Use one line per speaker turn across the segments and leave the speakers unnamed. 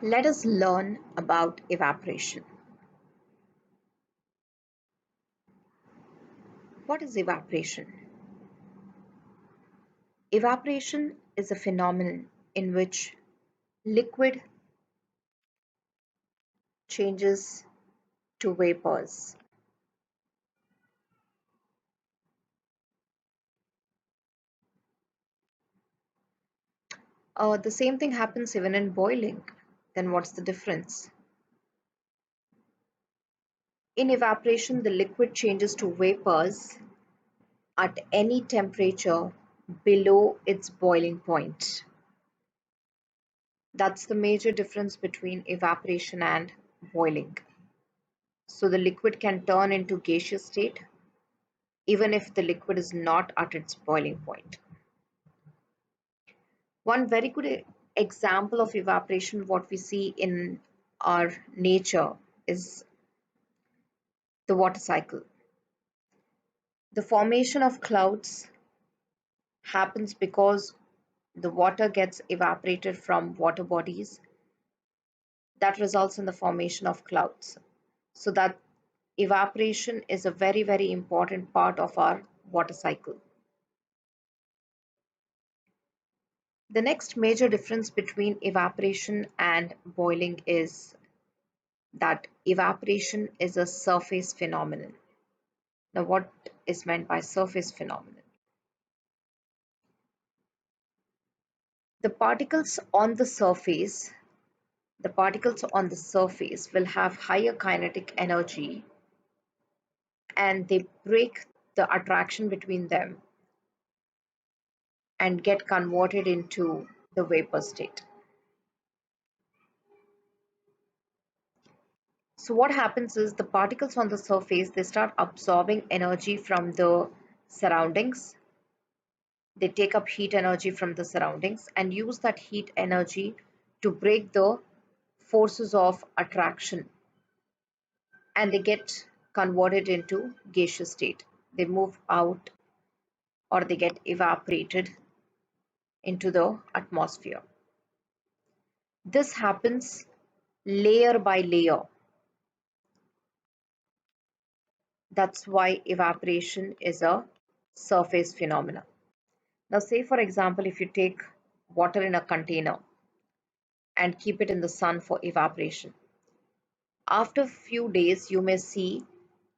Let us learn about evaporation. What is evaporation? Evaporation is a phenomenon in which liquid changes to vapors. The same thing happens even in boiling. Then what's the difference? In evaporation, the liquid changes to vapors at any temperature below its boiling point. That's the major difference between evaporation and boiling. So the liquid can turn into gaseous state even if the liquid is not at its boiling point. One very good example of evaporation, what we see in our nature, is the water cycle. The formation of clouds happens because the water gets evaporated from water bodies. That results in the formation of clouds. So that evaporation is a very, very important part of our water cycle. The next major difference between evaporation and boiling is that evaporation is a surface phenomenon. Now, what is meant by surface phenomenon? The particles on the surface, the particles on the surface will have higher kinetic energy and they break the attraction between them and get converted into the vapor state. So what happens is the particles on the surface, they start absorbing energy from the surroundings. They take up heat energy from the surroundings and use that heat energy to break the forces of attraction, and they get converted into gaseous state. They move out or they get evaporated into the atmosphere. This happens layer by layer. That's why evaporation is a surface phenomena. Now, say for example, if you take water in a container and keep it in the sun for evaporation, after a few days, you may see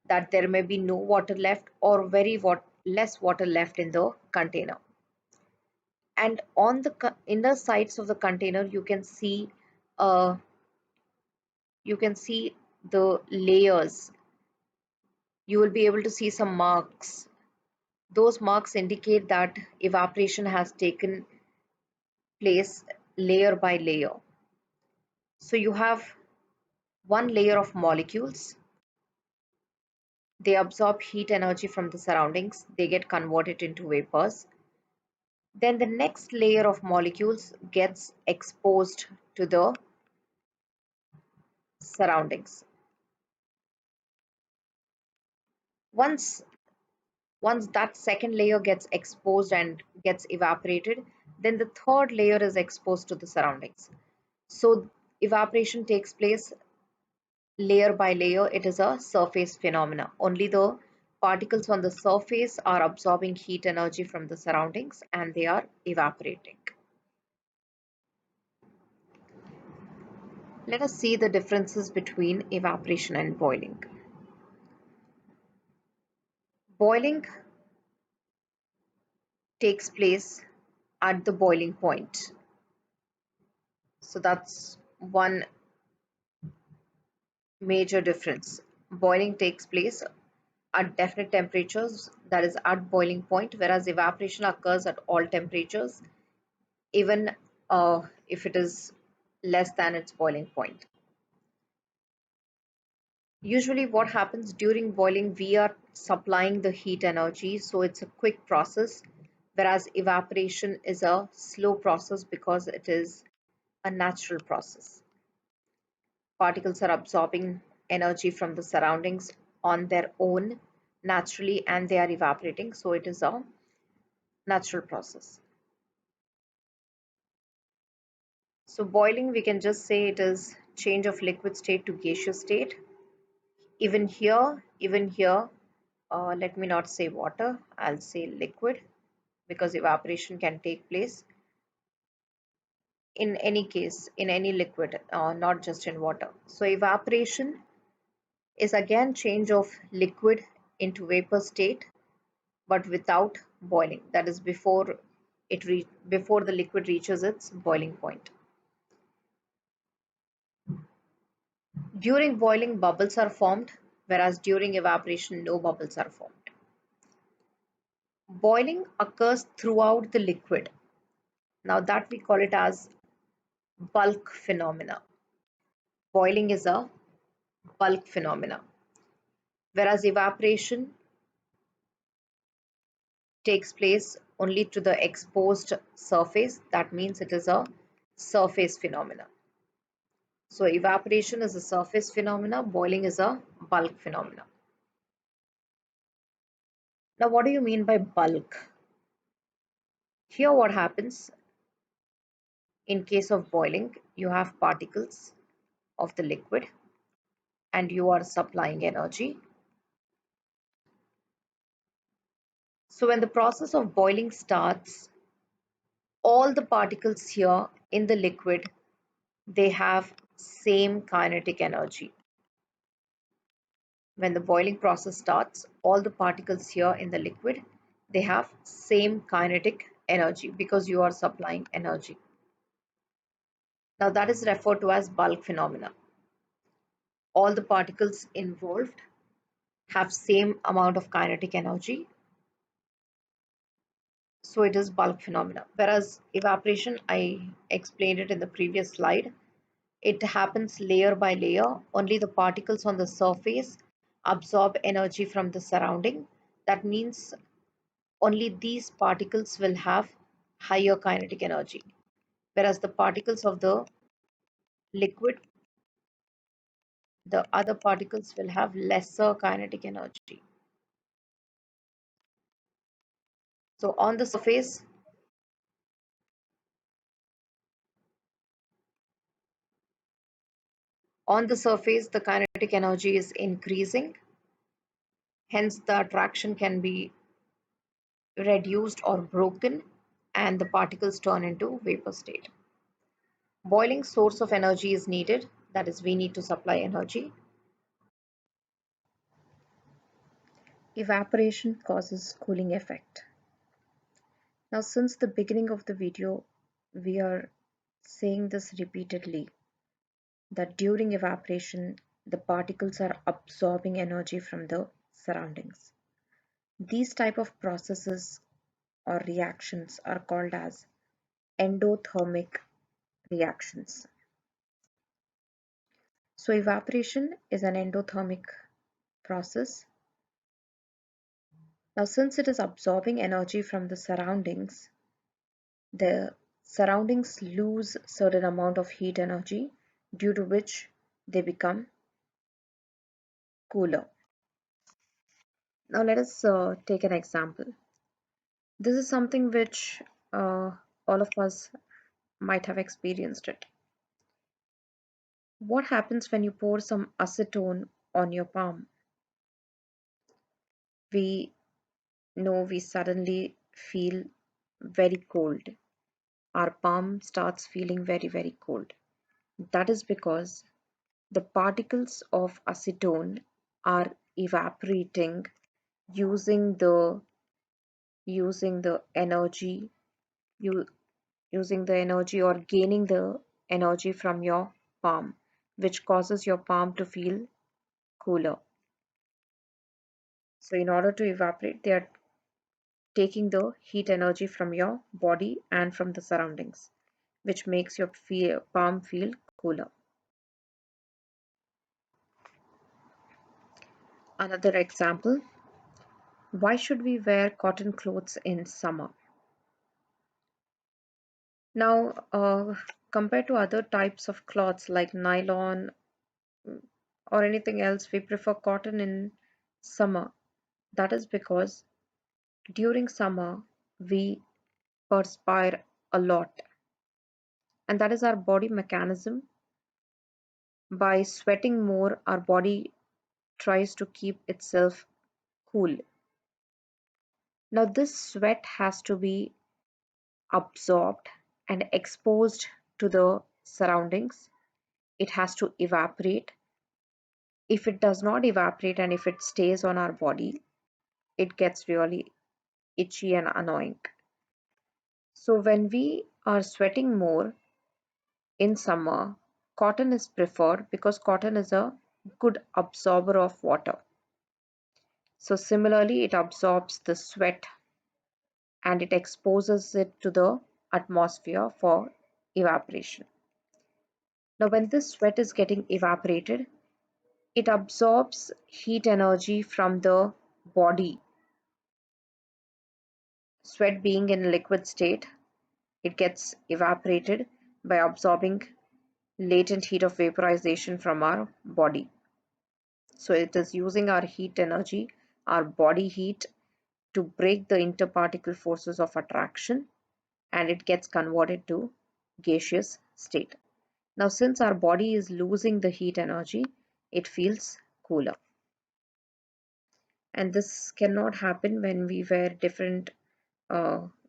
that there may be no water left or very less water left in the container. And on the inner sides of the container, uh, you can see the layers. You will be able to see some marks. Those marks indicate that evaporation has taken place layer by layer. So you have one layer of molecules. They absorb heat energy from the surroundings. They get converted into vapors. Then the next layer of molecules gets exposed to the surroundings. Once once that second layer gets exposed and gets evaporated, then the third layer is exposed to the surroundings. So evaporation takes place layer by layer. It is a surface phenomena. Only the particles on the surface are absorbing heat energy from the surroundings and they are evaporating. Let us see the differences between evaporation and boiling. Boiling takes place at the boiling point. So that's one major difference. Boiling takes place at definite temperatures, that is at boiling point, whereas evaporation occurs at all temperatures, even if it is less than its boiling point. Usually what happens during boiling, we are supplying the heat energy, so it's a quick process, whereas evaporation is a slow process because it is a natural process. Particles are absorbing energy from the surroundings on their own naturally and they are evaporating, so it is a natural process. So boiling, we can just say it is change of liquid state to gaseous state. Even here, let me not say water, I'll say liquid, because evaporation can take place in any case, in any liquid, not just in water. So evaporation is again change of liquid into vapor state, but without boiling. That is before the liquid reaches its boiling point. During boiling, bubbles are formed, whereas during evaporation, no bubbles are formed. Boiling occurs throughout the liquid. Now that we call it as bulk phenomena. Boiling is a bulk phenomena, whereas evaporation takes place only to the exposed surface. That means it is a surface phenomena. So evaporation is a surface phenomena, boiling is a bulk phenomena. Now, what do you mean by bulk? Here, what happens in case of boiling, you have particles of the liquid and you are supplying energy. So when the process of boiling starts, all the particles here in the liquid, they have same kinetic energy. When the boiling process starts, all the particles here in the liquid, they have same kinetic energy because you are supplying energy. Now that is referred to as bulk phenomena. All the particles involved have same amount of kinetic energy, so it is bulk phenomena. Whereas evaporation, I explained it in the previous slide, it happens layer by layer. Only the particles on the surface absorb energy from the surrounding. That means only these particles will have higher kinetic energy, whereas the particles of the liquid, the other particles will have lesser kinetic energy. So on the surface, the kinetic energy is increasing, hence the attraction can be reduced or broken and the particles turn into vapor state. Boiling source of energy is needed, that is, we need to supply energy. Evaporation causes cooling effect. Now, since the beginning of the video, we are saying this repeatedly, that during evaporation, the particles are absorbing energy from the surroundings. These type of processes or reactions are called as endothermic reactions. So evaporation is an endothermic process. Now, since it is absorbing energy from the surroundings lose certain amount of heat energy, due to which they become cooler. Now let us take an example. This is something which all of us might have experienced it. What happens when you pour some acetone on your palm? We know we suddenly feel very cold. Our palm starts feeling very, very cold. That is because the particles of acetone are evaporating using the using the energy you using the energy or gaining the energy from your palm, which causes your palm to feel cooler. So in order to evaporate, they are taking the heat energy from your body and from the surroundings, which makes your palm feel cooler. Another example, why should we wear cotton clothes in summer? Now, compared to other types of cloths like nylon or anything else, we prefer cotton in summer. That is because during summer we perspire a lot. And that is our body mechanism. By sweating more, our body tries to keep itself cool. Now, this sweat has to be absorbed and exposed to the surroundings. It has to evaporate. If it does not evaporate and if it stays on our body, it gets really itchy and annoying. So, when we are sweating more in summer, cotton is preferred because cotton is a good absorber of water. So, similarly, it absorbs the sweat and it exposes it to the atmosphere for evaporation. Now, when this sweat is getting evaporated, it absorbs heat energy from the body. Sweat being in liquid state, it gets evaporated by absorbing latent heat of vaporization from our body. So it is using our heat energy, our body heat, to break the interparticle forces of attraction, and it gets converted to gaseous state. Now, since our body is losing the heat energy, it feels cooler. And this cannot happen when we wear different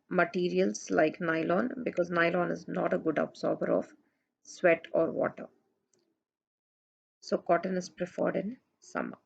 materials like nylon, because nylon is not a good absorber of sweat or water. So cotton is preferred in summer.